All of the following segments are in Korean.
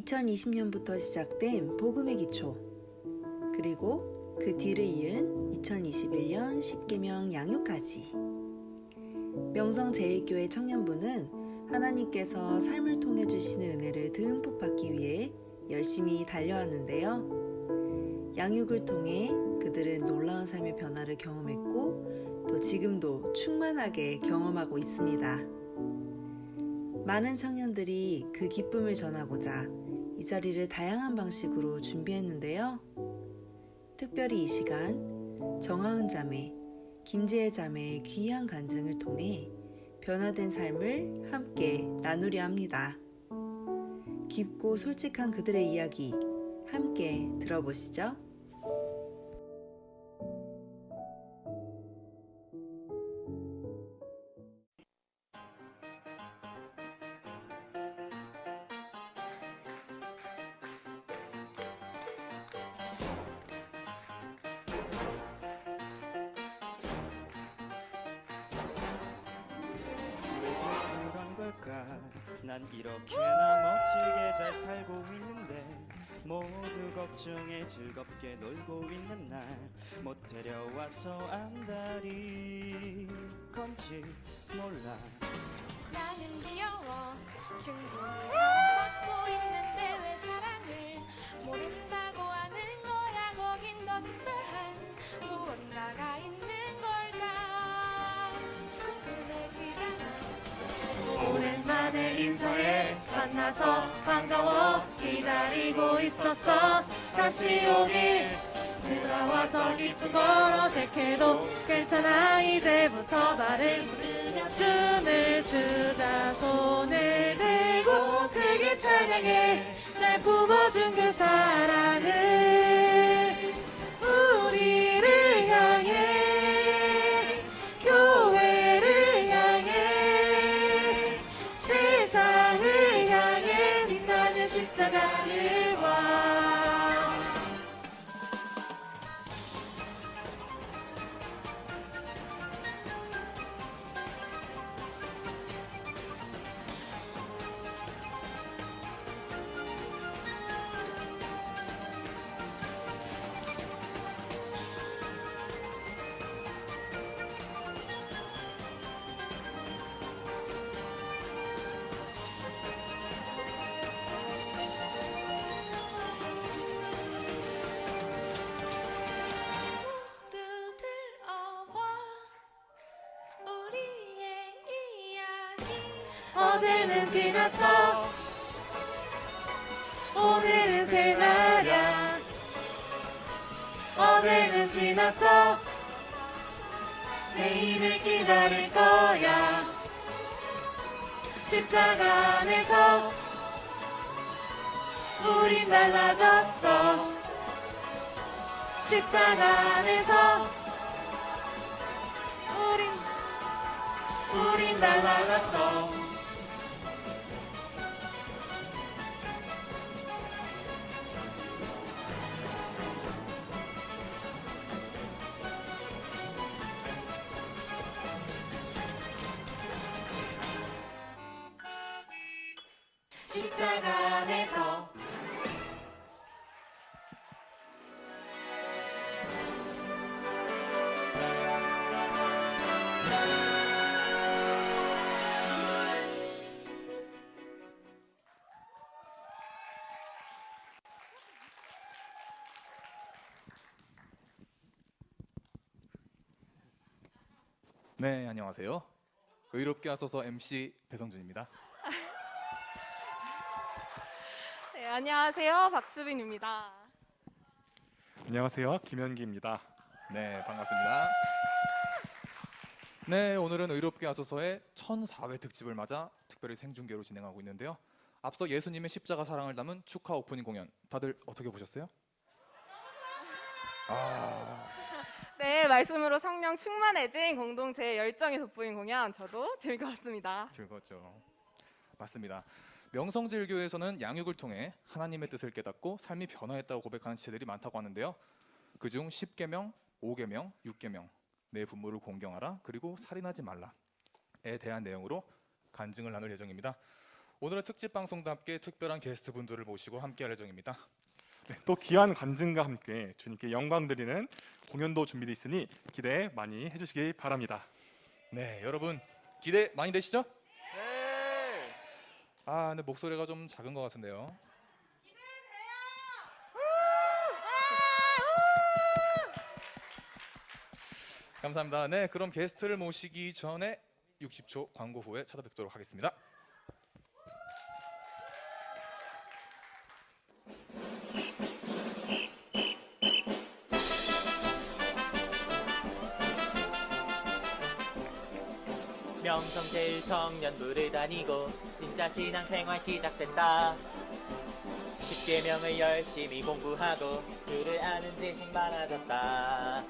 2020년부터 시작된 복음의 기초, 그리고 그 뒤를 이은 2021년 10계명 양육까지. 명성제일교회 청년부는 하나님께서 삶을 통해 주시는 은혜를 듬뿍 받기 위해 열심히 달려왔는데요. 양육을 통해 그들은 놀라운 삶의 변화를 경험했고 또 지금도 충만하게 경험하고 있습니다. 많은 청년들이 그 기쁨을 전하고자 이 자리를 다양한 방식으로 준비했는데요. 특별히 이 시간 정하은 자매, 김지혜 자매의 귀한 간증을 통해 변화된 삶을 함께 나누려 합니다. 깊고 솔직한 그들의 이야기 함께 들어보시죠. 난 이렇게나 멋지게 잘 살고 있는데 모두 걱정에 즐겁게 놀고 있는 날 못 데려와서 안달이 건지 몰라. 나는 귀여워 충분히 사랑받고 있는데 왜 사랑을 모른다고 하는 거야. 거긴 더 특별한 무언가가 있는 걸까. 궁금해지잖아. 오랜만에 인사해 만나서 반가워 기다리고 있었어. 다시 오길 돌아와서 기쁜 걸 어색해도 괜찮아. 이제부터 발을 부르며 춤을 추자. 손을 들고 크게 찬양해 날 품어준 그 사랑을 우리를 향해 교회를 향해 세상을 향해 빛나는 십자가를 봐. 모두 들어와 우리의 이야기. 어제는 지났어 오늘은 새 날이야. 어제는 지났어 내일을 기다릴 거야. 십자가 안에서 우린 달라졌어. 십자가 안에서 우린 달라졌어. 십자가 안에서 네, 안녕하세요. 의롭게 하소서 MC 배성준입니다. 네, 안녕하세요. 박수빈입니다. 안녕하세요. 김현기입니다. 네, 반갑습니다. 네, 오늘은 의롭게 하소서의 1004회 특집을 맞아 특별히 생중계로 진행하고 있는데요. 앞서 예수님의 십자가 사랑을 담은 축하 오프닝 공연 다들 어떻게 보셨어요? 네, 말씀으로 성령 충만해진 공동체의 열정이 돋보인 공연 저도 재밌게 봤습니다. 즐거웠죠. 맞습니다. 명성제일교회에서는 양육을 통해 하나님의 뜻을 깨닫고 삶이 변화했다고 고백하는 지체들이 많다고 하는데요. 그중 10계명, 5계명, 6계명, 내 부모를 공경하라, 그리고 살인하지 말라에 대한 내용으로 간증을 나눌 예정입니다. 오늘은 특집 방송답게 특별한 게스트 분들을 모시고 함께할 예정입니다. 네, 또 귀한 관증과 함께 주님께 영광 드리는 공연도 준비되어 있으니 기대 많이 해주시기 바랍니다. 네, 여러분 기대 많이 되시죠? 네. 아, 근데 목소리가 좀 작은 것 같은데요. 감사합니다. 네, 그럼 게스트를 모시기 전에 60초 광고 후에 찾아뵙도록 하겠습니다. 명성제일청년부를 다니고 진짜 신앙생활 시작됐다. 10계명을 열심히 공부하고 주를 아는 지식 많아졌다.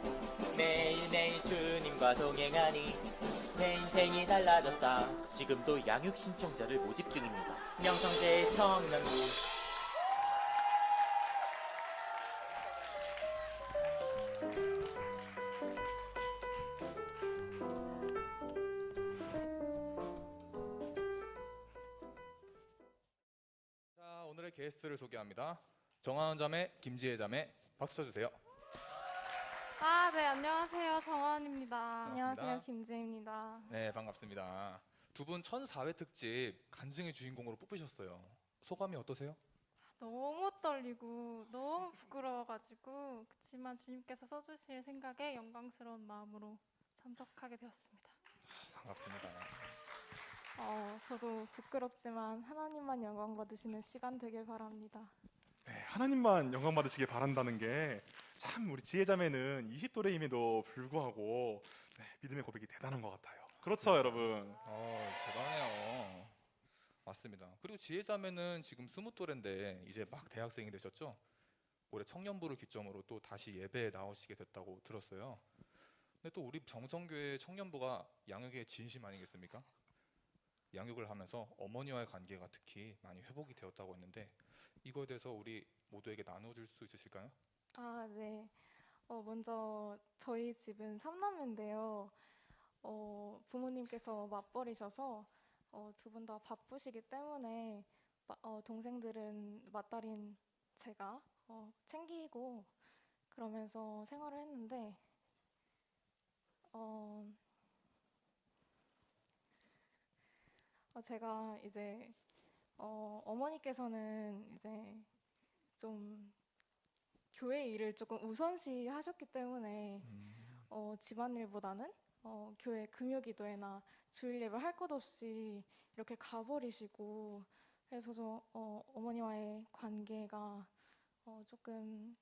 매일매일 주님과 동행하니 내 인생이 달라졌다. 지금도 양육 신청자를 모집 중입니다. 명성제일청년부. 자, 오늘의 게스트를 소개합니다. 정하은 자매, 김지혜 자매, 박수 쳐주세요. 아, 네, 안녕하세요. 정하은입니다. 반갑습니다. 안녕하세요. 김지혜입니다. 네, 반갑습니다. 두 분 1004회 특집 간증의 주인공으로 뽑히셨어요. 소감이 어떠세요? 너무 떨리고 너무 부끄러워가지고 그치만 주님께서 써주실 생각에 영광스러운 마음으로 참석하게 되었습니다. 반갑습니다. 저도 부끄럽지만 하나님만 영광 받으시는 시간 되길 바랍니다. 네, 하나님만 영광 받으시길 바란다는 게 참 우리 지혜자매는 20도래임에도 불구하고 네, 믿음의 고백이 대단한 것 같아요. 그렇죠, 여러분. 대단해요. 맞습니다. 그리고 지혜자매는 지금 20또래인데 이제 막 대학생이 되셨죠? 올해 청년부를 기점으로 또 다시 예배에 나오시게 됐다고 들었어요. 근데 또 우리 정성교회 청년부가 양육의 진심 아니겠습니까? 양육을 하면서 어머니와의 관계가 특히 많이 회복이 되었다고 했는데 이거에 대해서 우리 모두에게 나눠줄 수 있으실까요? 아, 네. 먼저 저희 집은 3남매인데요. 부모님께서 맞벌이셔서 두 분 다 바쁘시기 때문에 동생들은 맏딸인 제가 챙기고 그러면서 생활을 했는데 제가 이제 어머니께서는 이제 좀 교회 일을 조금 우선시 하셨기 때문에 집안일보다는 교회 금요기도회나 주일 예배 할 것 없이 이렇게 가버리시고 그래서 어머니와의 관계가 조금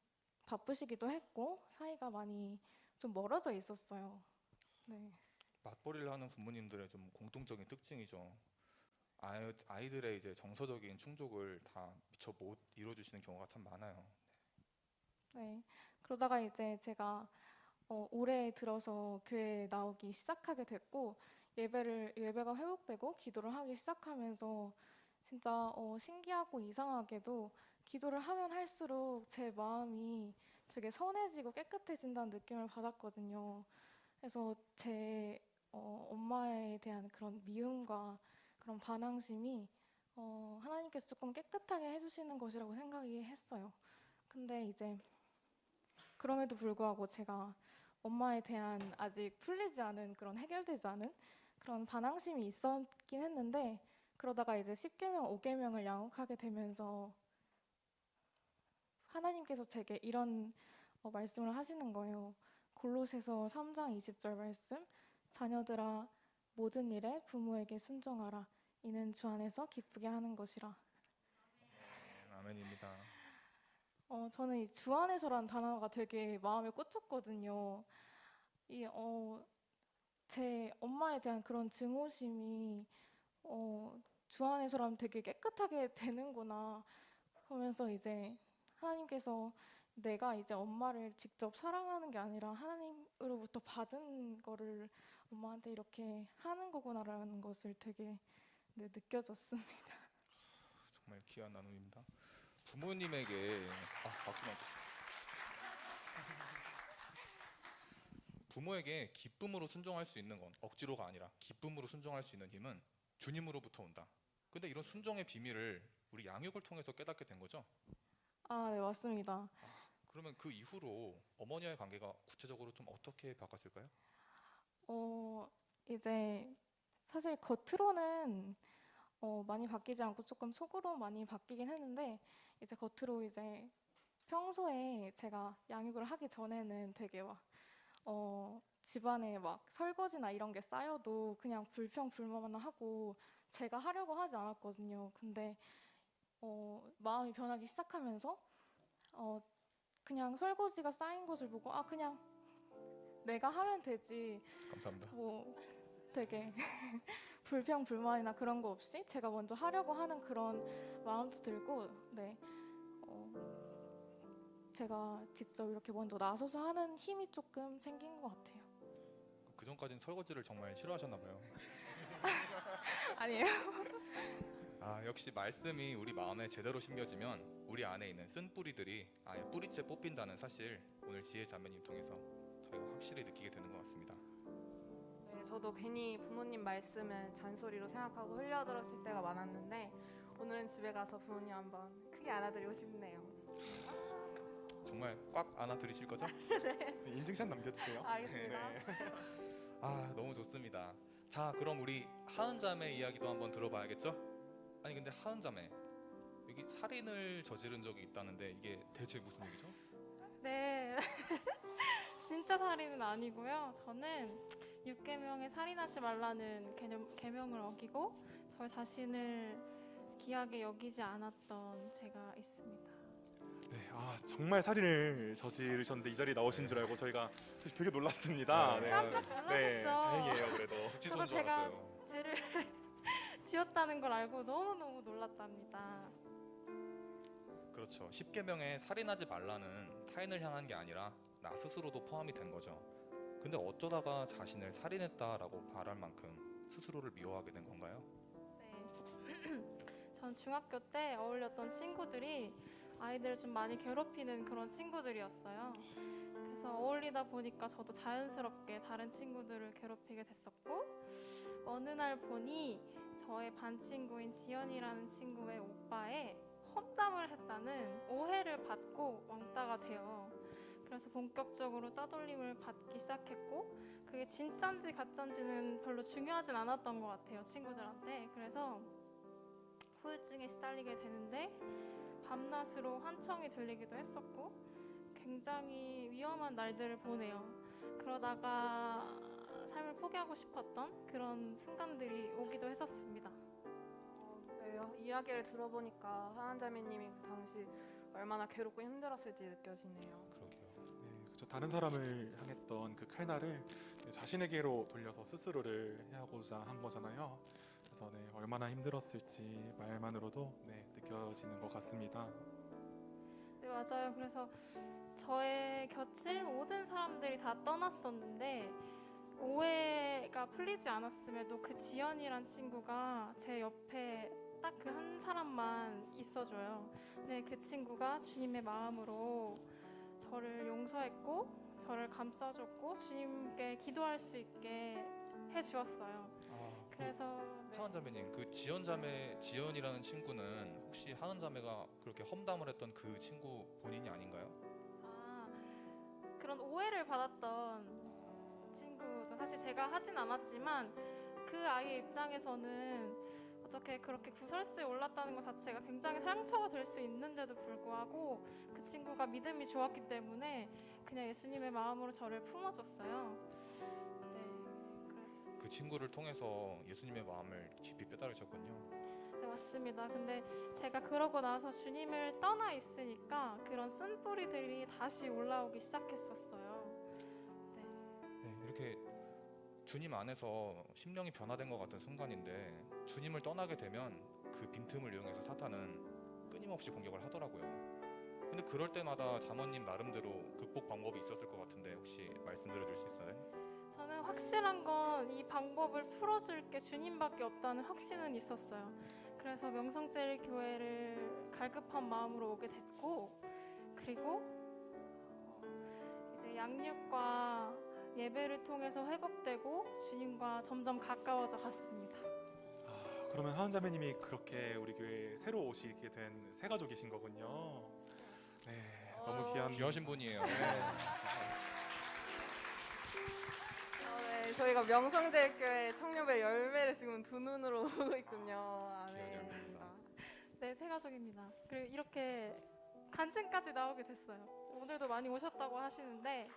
바쁘시기도 했고 사이가 많이 좀 멀어져 있었어요. 네. 맞벌이를 하는 부모님들의 좀 공통적인 특징이죠. 아이들의 이제 정서적인 충족을 다 미처 못 이뤄주시는 경우가 참 많아요. 네. 그러다가 이제 제가 올해 들어서 교회에 나오기 시작하게 됐고 예배가 회복되고 기도를 하기 시작하면서 진짜 신기하고 이상하게도 기도를 하면 할수록 제 마음이 되게 선해지고 깨끗해진다는 느낌을 받았거든요. 그래서 제 엄마에 대한 그런 미움과 그런 반항심이 하나님께서 조금 깨끗하게 해주시는 것이라고 생각이 했어요. 근데 이제 그럼에도 불구하고 제가 엄마에 대한 아직 풀리지 않은 그런 해결되지 않은 그런 반항심이 있었긴 했는데 그러다가 이제 10계명, 5계명을 양육하게 되면서 하나님께서 제게 이런 말씀을 하시는 거예요. 골로새서 3장 20절 말씀 자녀들아 모든 일에 부모에게 순종하라 이는 주 안에서 기쁘게 하는 것이라. 아멘입니다. 저는 이 주 안에서라는 단어가 되게 마음에 꽂혔거든요. 제 엄마에 대한 그런 증오심이 주 안에서라면 되게 깨끗하게 되는구나 하면서 이제 하나님께서 내가 이제 엄마를 직접 사랑하는 게 아니라 하나님으로부터 받은 거를 엄마한테 이렇게 하는 거구나라는 것을 되게 느껴졌습니다. 정말 귀한 나눔입니다. 부모님에게 박수만. 부모에게 기쁨으로 순종할 수 있는 건 억지로가 아니라 기쁨으로 순종할 수 있는 힘은 주님으로부터 온다. 근데 이런 순종의 비밀을 우리 양육을 통해서 깨닫게 된 거죠? 아, 네, 맞습니다. 그러면 그 이후로 어머니와의 관계가 구체적으로 좀 어떻게 바뀌었을까요? 이제 사실 겉으로는 많이 바뀌지 않고 조금 속으로 많이 바뀌긴 했는데 이제 겉으로 이제 평소에 제가 양육을 하기 전에는 되게 막 집안에 막 설거지나 이런 게 쌓여도 그냥 불평불만만 하고 제가 하려고 하지 않았거든요. 근데 마음이 변하기 시작하면서 그냥 설거지가 쌓인 것을 보고 아 그냥 내가 하면 되지 감사합니다. 뭐 되게 불평불만이나 그런 거 없이 제가 먼저 하려고 하는 그런 마음도 들고 네 제가 직접 이렇게 먼저 나서서 하는 힘이 조금 생긴 것 같아요. 그 전까지는 설거지를 정말 싫어하셨나 봐요. 아니에요? 아, 역시 말씀이 우리 마음에 제대로 심겨지면 우리 안에 있는 쓴 뿌리들이 아예 뿌리째 뽑힌다는 사실 오늘 지혜 자매님 통해서 저희가 확실히 느끼게 되는 것 같습니다. 네, 저도 괜히 부모님 말씀을 잔소리로 생각하고 흘려들었을 때가 많았는데 오늘은 집에 가서 부모님 한번 크게 안아드리고 싶네요. 정말 꽉 안아드리실 거죠? 네, 인증샷 남겨주세요. 알겠습니다. 네. 아, 너무 좋습니다. 자, 그럼 우리 하은 자매 이야기도 한번 들어봐야겠죠? 아니 근데 하은 자매 여기 살인을 저지른 적이 있다는데 이게 대체 무슨 얘기죠? 네, 진짜 살인은 아니고요. 저는 6계명에 살인하지 말라는 계명을 어기고 저 자신을 귀하게 여기지 않았던 죄가 있습니다. 네, 아 정말 살인을 저지르셨는데 이 자리에 나오신 줄 알고 저희가 사실 되게 놀랐습니다. 네. 깜짝 네, 놀랐죠. 다행이에요 그래도. 구치소인 줄 제가 알았어요. 죄를 지었다는 걸 알고 너무너무 놀랐답니다. 그렇죠. 10계명에 살인하지 말라는 타인을 향한 게 아니라 나 스스로도 포함이 된 거죠. 근데 어쩌다가 자신을 살인했다라고 말할 만큼 스스로를 미워하게 된 건가요? 네. 전 중학교 때 어울렸던 친구들이 아이들을 좀 많이 괴롭히는 그런 친구들이었어요. 그래서 어울리다 보니까 저도 자연스럽게 다른 친구들을 괴롭히게 됐었고 어느 날 보니 저의 반 친구인 지연이라는 친구의 오빠에 험담을 했다는 오해를 받고 왕따가 돼요. 그래서 본격적으로 따돌림을 받기 시작했고 그게 진짠지 가짠지는 별로 중요하진 않았던 것 같아요, 친구들한테. 그래서 후유증에 시달리게 되는데 밤낮으로 환청이 들리기도 했었고 굉장히 위험한 날들을 보내요. 그러다가 삶을 포기하고 싶었던 그런 순간들이 오기도 했었습니다. 네, 이야기를 들어보니까 하은 자매님이 그 당시 얼마나 괴롭고 힘들었을지 느껴지네요. 그러게요. 네, 그렇죠. 다른 사람을 향했던 그 칼날을 자신에게로 돌려서 스스로를 해하고자 한 거잖아요. 그래서 네, 얼마나 힘들었을지 말만으로도 네, 느껴지는 것 같습니다. 네, 맞아요. 그래서 저의 곁을 모든 사람들이 다 떠났었는데 오해가 풀리지 않았음에도 그 지연이란 친구가 제 옆에 딱 그 한 사람만 있어줘요. 네, 그 친구가 주님의 마음으로 저를 용서했고 저를 감싸줬고 주님께 기도할 수 있게 해주었어요. 그래서 네. 하은 자매님, 그 지연이라는 친구는 혹시 하은 자매가 그렇게 험담을 했던 그 친구 본인이 아닌가요? 아, 그런 오해를 받았던 친구죠. 사실 제가 하진 않았지만 그 아이의 입장에서는 어떻게 그렇게 구설수에 올랐다는 것 자체가 굉장히 상처가 될 수 있는데도 불구하고 그 친구가 믿음이 좋았기 때문에 그냥 예수님의 마음으로 저를 품어줬어요. 네, 그랬어요. 그 친구를 통해서 예수님의 마음을 깊이 깨달으셨군요. 네, 맞습니다. 근데 제가 그러고 나서 주님을 떠나 있으니까 그런 쓴뿌리들이 다시 올라오기 시작했었어요. 네. 네, 이렇게 주님 안에서 심령이 변화된 것 같은 순간인데 주님을 떠나게 되면 그 빈틈을 이용해서 사탄은 끊임없이 공격을 하더라고요. 근데 그럴 때마다 자모님 나름대로 극복 방법이 있었을 것 같은데 혹시 말씀드려 줄 수 있어요? 저는 확실한 건 이 방법을 풀어줄 게 주님밖에 없다는 확신은 있었어요. 그래서 명성제일교회를 갈급한 마음으로 오게 됐고 그리고 이제 양육과 예배를 통해서 회복되고 주님과 점점 가까워져 갔습니다. 그러면 하은 자매님이 그렇게 우리 교회에 새로 오시게 된 새 가족이신 거군요. 네, 너무 귀하신 분이에요. 네, 저희가 명성제일교회 청년배 열매를 지금 두 눈으로 보고 있군요. 아멘. 네, 새 가족입니다. 그리고 이렇게 간증까지 나오게 됐어요. 오늘도 많이 오셨다고 하시는데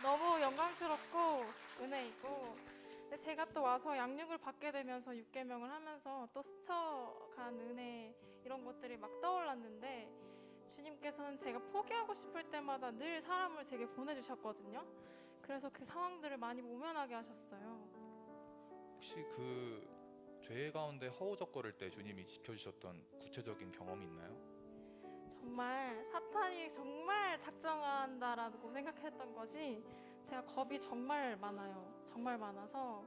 너무 영광스럽고 은혜 있고, 근데 제가 또 와서 양육을 받게 되면서 6계명을 하면서 또 스쳐간 은혜 이런 것들이 막 떠올랐는데, 주님께서는 제가 포기하고 싶을 때마다 늘 사람을 제게 보내주셨거든요. 그래서 그 상황들을 많이 모면하게 하셨어요. 혹시 그 죄 가운데 허우적거릴 때 주님이 지켜주셨던 구체적인 경험이 있나요? 정말 사탄이 정말 작정한다라고 생각했던 것이, 제가 겁이 정말 많아요. 정말 많아서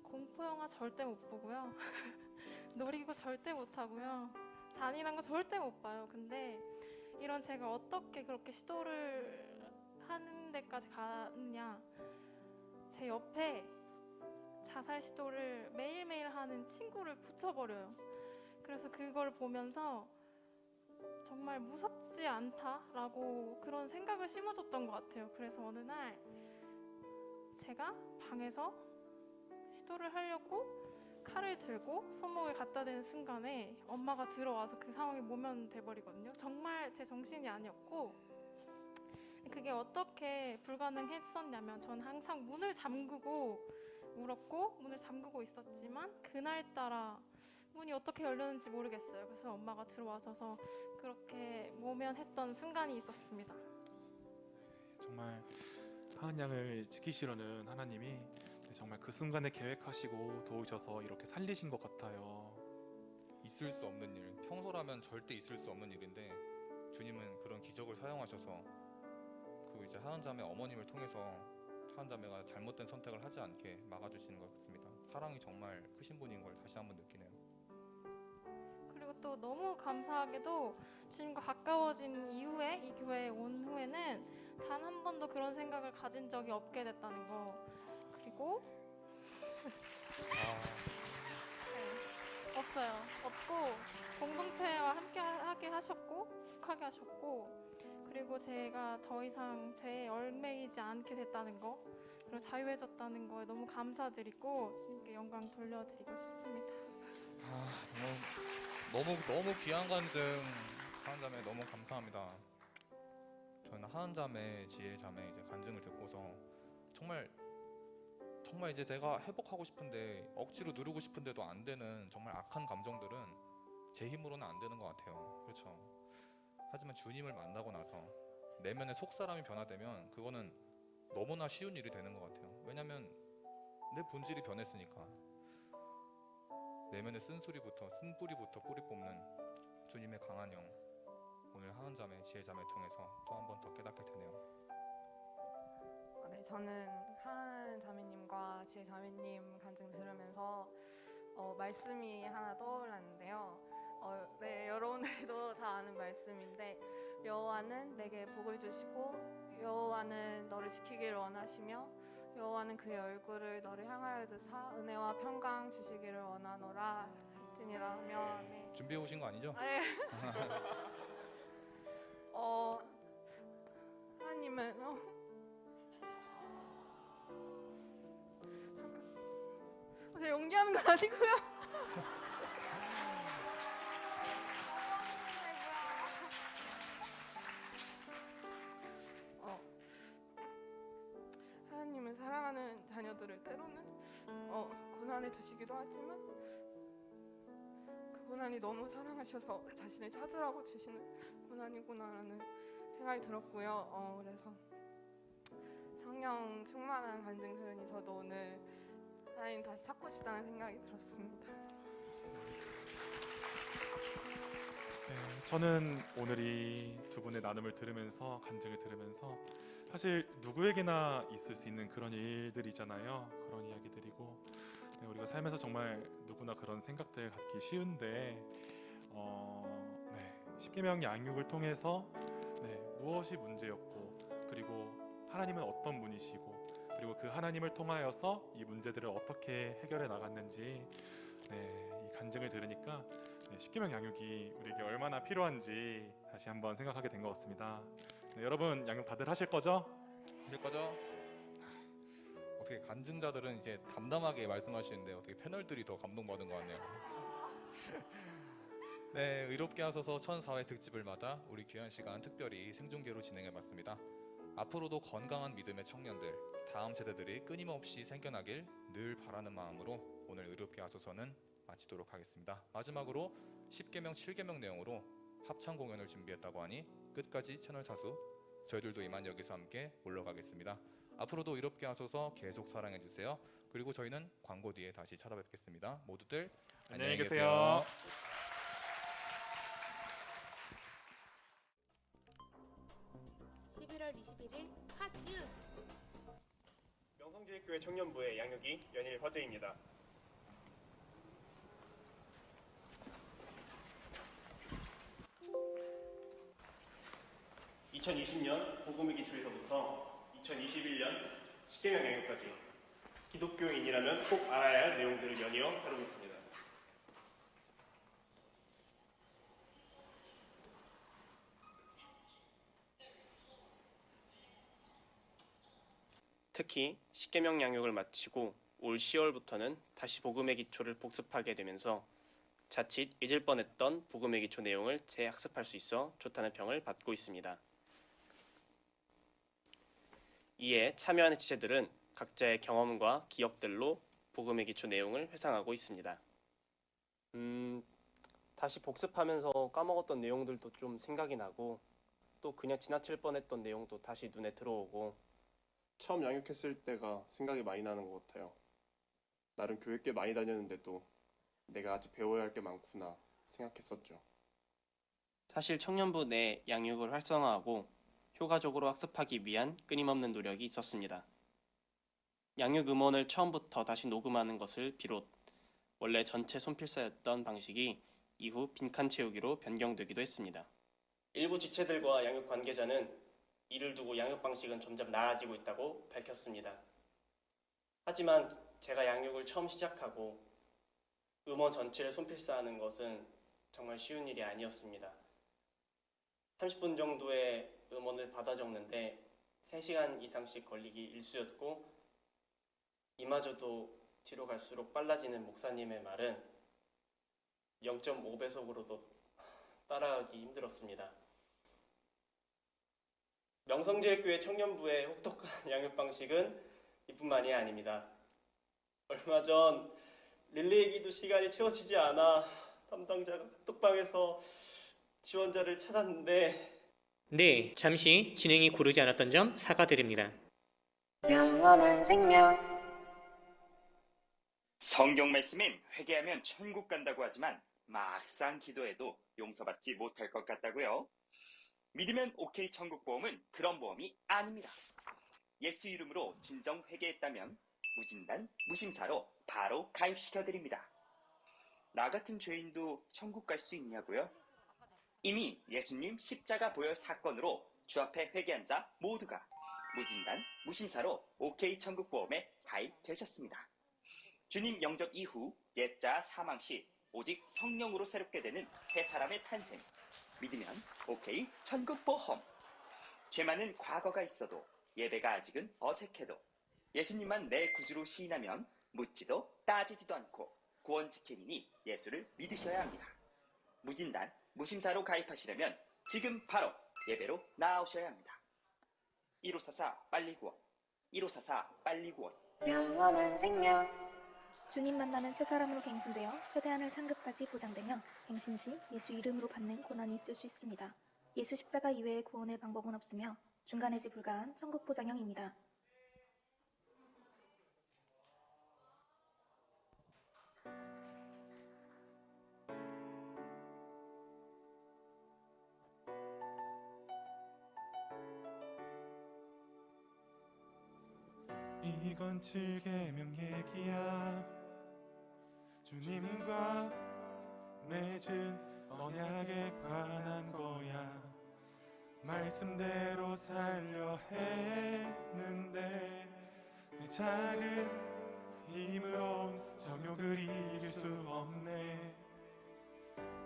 공포 영화 절대 못 보고요. 놀이기구 절대 못 하고요. 잔인한 거 절대 못 봐요. 근데 이런 제가 어떻게 그렇게 시도를 하는 데까지 가느냐, 제 옆에 자살 시도를 매일매일 하는 친구를 붙여버려요. 그래서 그걸 보면서 정말 무섭지 않다라고 그런 생각을 심어줬던 것 같아요. 그래서 어느 날 제가 방에서 시도를 하려고 칼을 들고 손목을 갖다 대는 순간에 엄마가 들어와서 그 상황이 모면돼 버리거든요. 정말 제 정신이 아니었고, 그게 어떻게 불가능했었냐면, 전 항상 문을 잠그고 울었고 문을 잠그고 있었지만 그날따라 문이 어떻게 열렸는지 모르겠어요. 그래서 엄마가 들어와서서 그렇게 모면했던 순간이 있었습니다. 정말 하은 양을 지키시려는 하나님이 정말 그 순간에 계획하시고 도우셔서 이렇게 살리신 것 같아요. 있을 수 없는 일, 평소라면 절대 있을 수 없는 일인데 주님은 그런 기적을 사용하셔서 그 이제 하은 자매 어머님을 통해서 하은 자매가 잘못된 선택을 하지 않게 막아주시는 것 같습니다. 사랑이 정말 크신 분인 걸 다시 한번 느끼네요. 그리고 또 너무 감사하게도 주님과 가까워진 이후에, 이 교회에 온 후에는 단 한 번도 그런 생각을 가진 적이 없게 됐다는 거. 그리고 네, 없어요. 없고 공동체와 함께하게 하셨고 속하게 하셨고, 그리고 제가 더 이상 죄에 얽매이지 않게 됐다는 거, 그리고 자유해졌다는 거에 너무 감사드리고 주님께 영광 돌려드리고 싶습니다. 너무 귀한 간증 하은 자매 너무 감사합니다. 저는 하은 자매, 지혜 자매 이제 간증을 듣고서 정말 이제 내가 회복하고 싶은데 억지로 누르고 싶은데도 안 되는 정말 악한 감정들은 제 힘으로는 안 되는 것 같아요. 그렇죠. 하지만 주님을 만나고 나서 내면의 속사람이 변화되면 그거는 너무나 쉬운 일이 되는 것 같아요. 왜냐면 내 본질이 변했으니까. 내면의 쓴뿌리부터 뿌리 뽑는 주님의 강한 영, 오늘 하은 자매, 지혜 자매 통해서 또 한 번 더 깨닫게 되네요. 네, 저는 하은 자매님과 지혜 자매님 간증 들으면서 말씀이 하나 떠올랐는데요. 네, 여러분들도 다 아는 말씀인데, 여호와는 내게 복을 주시고 여호와는 너를 지키기를 원하시며 여호와는 그의 얼굴을 너를 향하여 드사 은혜와 평강 주시기를 원하노라 할지니라며. 네. 준비해 오신 거 아니죠? 네. 하나님은 제가 연기하는 건 아니고요. 하나님은 사랑하는 자녀들을 때로는 고난에 두시기도 하지만, 그 고난이 너무 사랑하셔서 자신을 찾으라고 주시는 고난이구나라는 생각이 들었고요. 그래서 성령 충만한 간증 들으니 저도 오늘 하나님 다시 찾고 싶다는 생각이 들었습니다. 네, 저는 오늘 이 두 분의 나눔을 들으면서, 간증을 들으면서 사실 누구에게나 있을 수 있는 그런 일들이잖아요. 그런 이야기들이고, 네, 우리가 살면서 정말 누구나 그런 생각들 갖기 쉬운데, 네, 십계명 양육을 통해서 네, 무엇이 문제였고, 그리고 하나님은 어떤 분이시고, 그리고 그 하나님을 통하여서 이 문제들을 어떻게 해결해 나갔는지 이 간증을 들으니까 십계명 양육이 우리에게 얼마나 필요한지 다시 한번 생각하게 된 것 같습니다. 여러분 양육 다들 하실 거죠? 하실 거죠? 어떻게 간증자들은 이제 담담하게 말씀하시는데 어떻게 패널들이 더 감동받은 것 같네요. 네, 의롭게 하소서 1004회 특집을 맞아 우리 귀한 시간 특별히 생중계로 진행해봤습니다. 앞으로도 건강한 믿음의 청년들, 다음 세대들이 끊임없이 생겨나길 늘 바라는 마음으로 오늘 의롭게 하소서는 마치도록 하겠습니다. 마지막으로 10계명 7계명 내용으로 합창 공연을 준비했다고 하니 끝까지 채널 사수, 저희들도 이만 여기서 함께 물러가겠습니다. 앞으로도 의롭게 하소서 계속 사랑해주세요. 그리고 저희는 광고 뒤에 다시 찾아뵙겠습니다. 모두들 안녕히 계세요. 11월 21일 핫 뉴스. 명성교회 청년부의 양육이 연일 화제입니다. (2020년) 복음의 기초에서부터 2021년 십계명 양육까지 기독교인이라면 꼭 알아야 할 내용들을 연이어 다루고 있습니다. 특히 십계명 양육을 마치고 올 10월부터는 다시 복음의 기초를 복습하게 되면서 자칫 잊을 뻔했던 복음의 기초 내용을 재학습할 수 있어 좋다는 평을 받고 있습니다. 이에 참여하는 지체들은 각자의 경험과 기억들로 복음의 기초 내용을 회상하고 있습니다. 다시 복습하면서 까먹었던 내용들도 좀 생각이 나고 또 그냥 지나칠 뻔했던 내용도 다시 눈에 들어오고 처음 양육했을 때가 생각이 많이 나는 것 같아요. 나름 교회 꽤 많이 다녔는데도 내가 아직 배워야 할 게 많구나 생각했었죠. 사실 청년부 내 양육을 활성화하고 효과적으로 학습하기 위한 끊임없는 노력이 있었습니다. 양육 음원을 처음부터 다시 녹음하는 것을 비롯 원래 전체 손필사였던 방식이 이후 빈칸 채우기로 변경되기도 했습니다. 일부 지체들과 양육 관계자는 이를 두고 양육 방식은 점점 나아지고 있다고 밝혔습니다. 하지만 제가 양육을 처음 시작하고 음원 전체를 손필사하는 것은 정말 쉬운 일이 아니었습니다. 30분 정도의 음원을 받아 적는데 3시간 이상씩 걸리기 일쑤였고 이마저도 뒤로 갈수록 빨라지는 목사님의 말은 0.5배속으로도 따라가기 힘들었습니다. 명성제일교회 청년부의 혹독한 양육 방식은 이뿐만이 아닙니다. 얼마 전 릴레이 기도 시간이 채워지지 않아 담당자가 카톡방에서 지원자를 찾았는데 네, 잠시 진행이 고르지 않았던 점 사과드립니다. 영원한 생명. 성경 말씀엔 회개하면 천국 간다고 하지만 막상 기도해도 용서받지 못할 것 같다고요? 믿으면 오케이 천국보험은 그런 보험이 아닙니다. 예수 이름으로 진정 회개했다면 무진단, 무심사로 바로 가입시켜드립니다. 나 같은 죄인도 천국 갈 수 있냐고요? 이미 예수님 십자가 보혈 사건으로 주 앞에 회개한 자 모두가 무진단, 무심사로 오케이 천국보험에 가입되셨습니다. 주님 영접 이후 옛자 사망 시 오직 성령으로 새롭게 되는 새 사람의 탄생. 믿으면 오케이 천국보험. 죄 많은 과거가 있어도 예배가 아직은 어색해도 예수님만 내 구주로 시인하면 묻지도 따지지도 않고 구원 지키리니 예수를 믿으셔야 합니다. 무진단, 무심사로 가입하시려면 지금 바로 예배로 나오셔야 합니다. 1544 빨리 구원, 1544 빨리 구원. 영원한 생명. 주님 만나면 새 사람으로 갱신되어 최대한의 상급까지 보장되며 갱신 시 예수 이름으로 받는 고난이 있을 수 있습니다. 예수 십자가 이외의 구원의 방법은 없으며 중간해지 불가한 천국 보장형입니다. 이건 7계명 얘기야. 주님과 맺은 언약에 관한 거야. 말씀대로 살려 했는데 내 작은 힘으론 정욕을 이길 수 없네.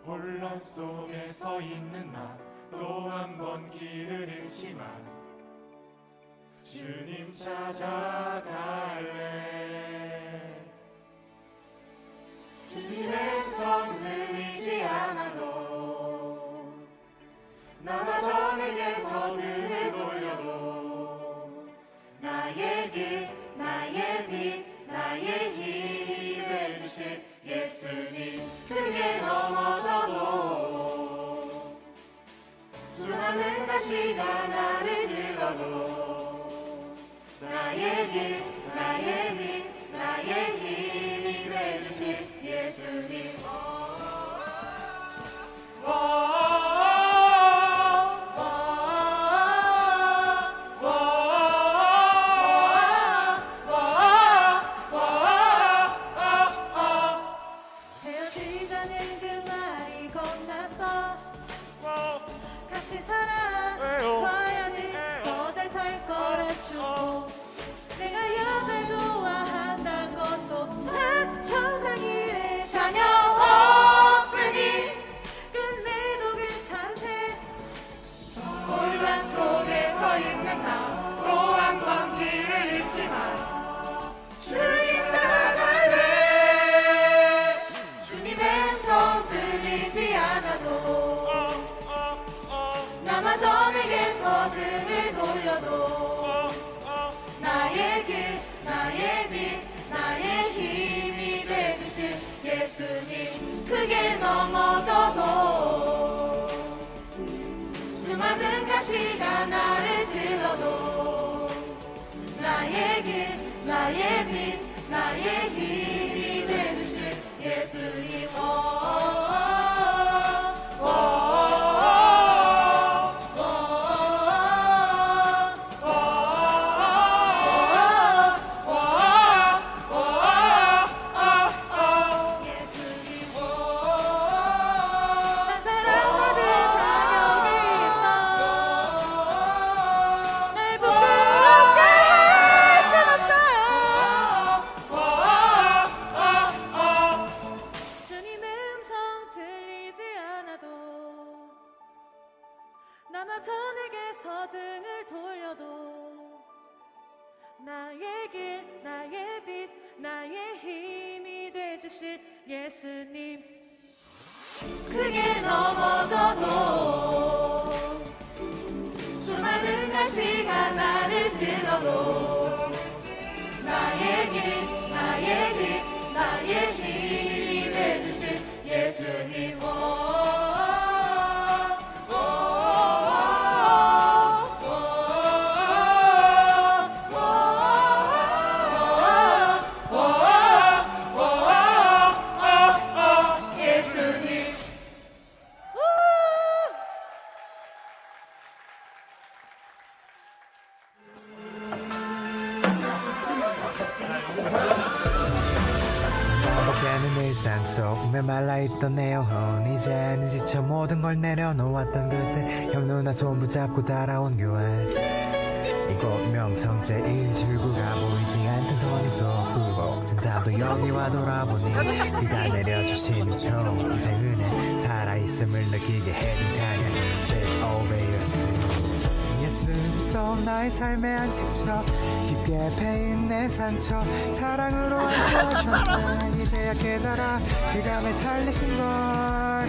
혼란 속에 서 있는 나 또 한 번 길을 잃지만 주님 찾아갈래. 주님의 성 들리지 않아도 나마저 내게서 등을 돌려도 나의 길 나의 빛 나의 힘이 되주실 예수님 크게 넘어져도 수많은 가시가 나를 질러도 나의 길 나의 빛 나의 힘이 되주실 예수님 헤어지자는 그 말이 겁나서 같이 살아 봐야지 더 잘 살 거라 주고 내가 여잘 좋아한단 것도 난 정상이래. 자녀 없으니 끝내도 괜찮대. 혼란 속에 서 있는 나 또 한 번 길을 잃지만 주님 따라갈래. 주님의 성 들리지 않아도 나마저 내게서 등을 돌려도 나의 길 나의 빛 나의 힘이 되주실 예수님 크게 넘어져도 수많은 가시가 나를 질러도 나의 길 나의 빛 나의 힘이 되주실 예수님 나마저 내게서 등을 돌려도 나의 길 나의 빛 나의 힘이 되주실 예수님 크게 넘어져도 수많은 가시가 나를 질러도 나의 길 나의 빛 나의 힘이 되주실 예수님 반복되는 일상 속 메말라있던 내 영혼 이제는 지쳐 모든 걸 내려놓았던 그때 형 누나 손 붙잡고 따라온 교회 이곳 명성 제1출구가 보이지 않던 더미 속 굴곡 진짜도 여기와 돌아보니 그가 내려주시는 총 이제 은혜 살아있음을 느끼게 해준 찬양 Big Obvious 예수 그리스도 나의 삶의 안식처 깊게 패인 내 상처 사랑으로 안수하셨네 이제야 깨달아 그가 날 살리신걸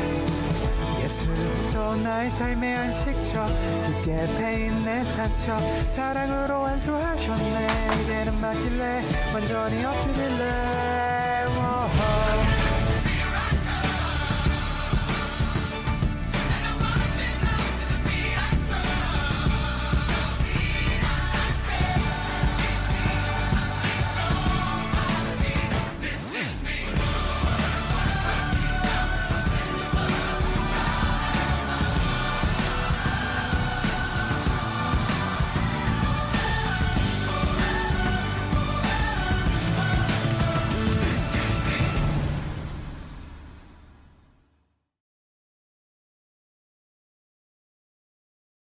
예수 그리스도 나의 삶의 안식처 깊게 패인 내 상처 사랑으로 안수하셨네 이제는 맡길래 완전히 엎드릴래